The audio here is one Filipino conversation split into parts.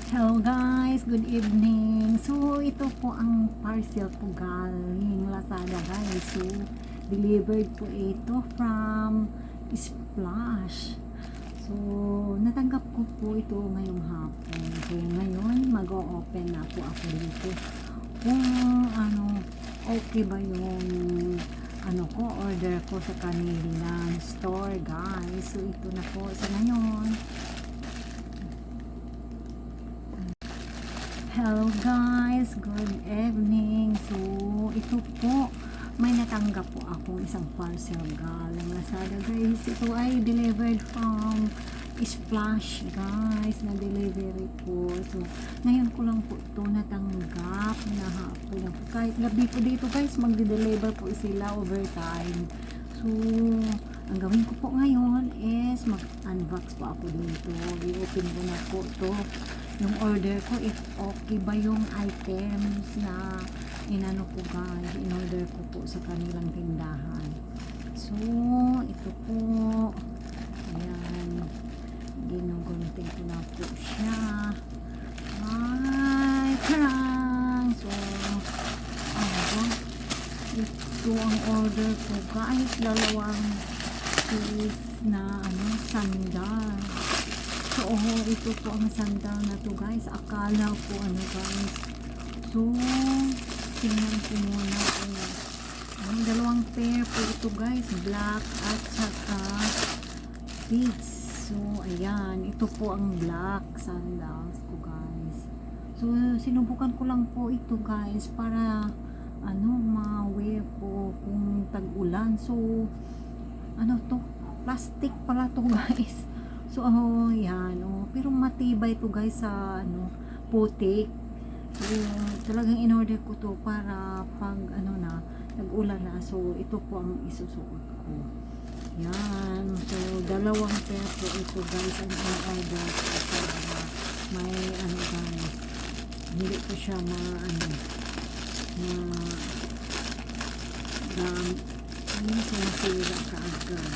Hello guys, good evening. So ito po ang parcel po galing Lazada guys. So delivered po ito from Splash. So natanggap ko po ito ngayong hapon. So ngayon mag-o-open na po ako dito. Kung okay ba yung ko order ko sa kanilang store guys. So ito na po sa ngayon. Hello guys, good evening. So ito po, may natanggap po akong isang parcel galing Lazada guys. Ito ay delivered from Splash guys, na delivery po. So ngayon ko lang po ito natanggap na hapon. Kahit gabi po dito guys, magde-deliver po sila overtime. So ang gawin ko po ngayon is mag-unbox po ako dito. I-open ko na po ito yung order ko, if okay ba yung items na inano ko guys, in-order ko po sa kanilang tindahan. So ito po, ayan, ginugunting ko na po siya. Ay, karang! So ito ang order ko guys, dalawang piece na sandal. So, ito po ang sandal na to guys. Akala ko guys. So, tingnan ko muna po. Dalawang pair po ito guys. Black at saka beads. So, ayan. Ito po ang black sandals ko guys. So, sinubukan ko lang po ito guys para ma-wear ko kung tag-ulan. So, to? Plastic pala to guys. So, yan, pero matibay to guys sa, putik. So, talagang in-order ko to para pag, nag-ulan na. So, ito po ang isusuot ko. Yan. So, dalawang pair po ito guys, ang in-order ko para may, guys, hindi ko siya sumasira ka agad.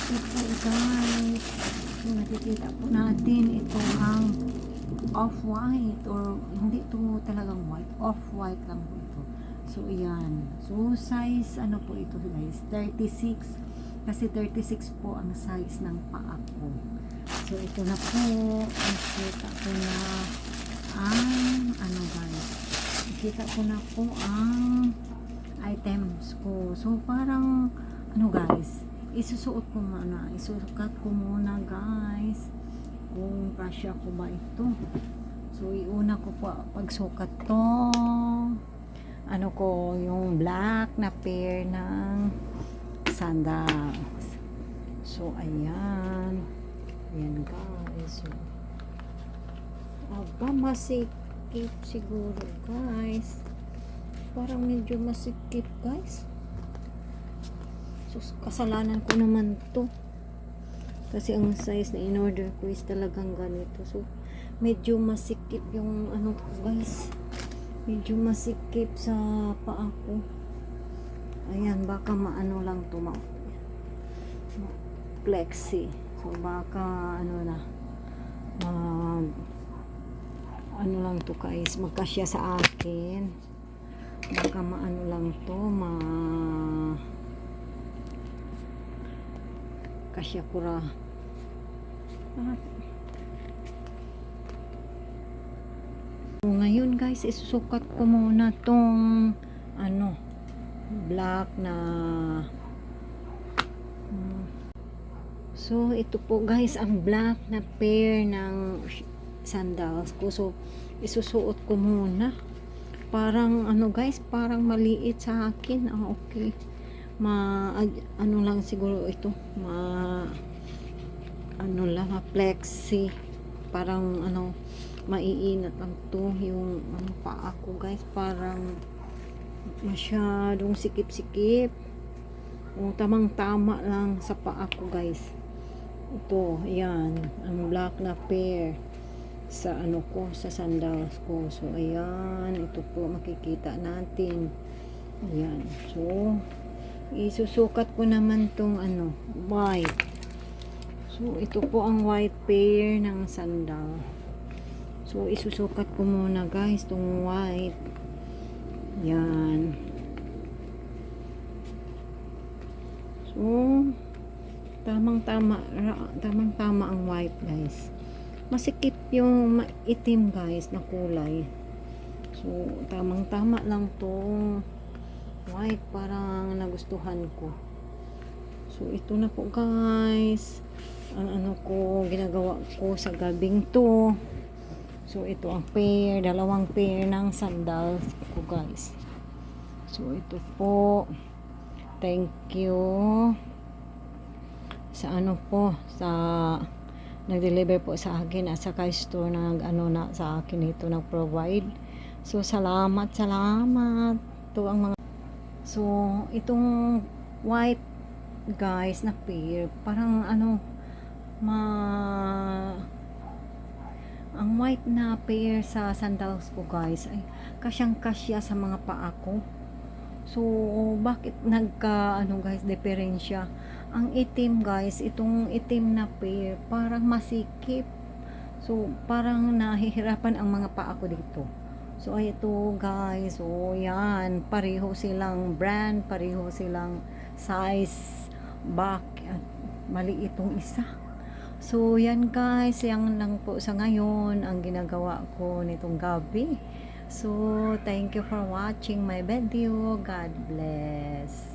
Ito guys, so nakikita po natin ito ang off-white, or hindi ito talagang white, off-white lang po ito. So ayan, so size po ito guys, 36, kasi 36 po ang size ng paa ko. So ito na po, nakita ko na ang guys, nakita ko na po ang items ko. So parang guys, isusuot ko muna, isusukat ko muna guys kung kasya ko ba ito. So iuna ko po pagsukat to yung black na pair ng sandals. So ayan guys. So masikip siguro guys, parang medyo masikip guys. So, kasalanan ko naman to kasi ang size na in-order ko is talagang ganito. So medyo masikip yung guys, medyo masikip sa paa ko. Ayan, baka lang to, flexi. So baka lang to guys, magkasya sa akin. Baka lang to, kasya kura. So, ngayon guys, isusukat ko muna tong black na so ito po guys ang black na pair ng sandals ko. So isusuot ko muna. Parang guys, parang maliit sa akin. Okay, lang siguro ito, flexi, parang maiinat lang to yung paa ko guys, parang masyadong sikip-sikip. Tamang tama lang sa paa ko guys. Ito, ayan, ang black na pair sa sa sandals ko. So ayan, ito po makikita natin. Ayan, so isusukat ko naman tong white. So, ito po ang white pair ng sandal. So, isusukat ko muna guys, itong white. Yan. So, tamang-tama ang white guys. Masikip yung maitim guys na kulay. So, tamang-tama lang to white, parang nagustuhan ko. So, ito na po guys ang ano ko, ginagawa ko sa gabing to. So, ito ang pair, dalawang pair ng sandals ko guys. So, ito po, thank you sa ano po, sa nag-deliver po sa akin at saka store na ano na sa akin ito nag-provide. So, salamat to ang mga. So, itong white guys na pair, parang ano, ang white na pair sa sandals ko guys ay kasyang-kasya sa mga paa ko. So, bakit ano guys, diferensya? Ang itim guys, itong itim na pair, parang masikip. So, parang nahihirapan ang mga paa ko dito. So, ay ito guys, so yan, pareho silang brand, pareho silang size, back, at mali itong isa. So, yan guys, yan lang po sa ngayon ang ginagawa ko nitong gabi. So, thank you for watching my video. God bless.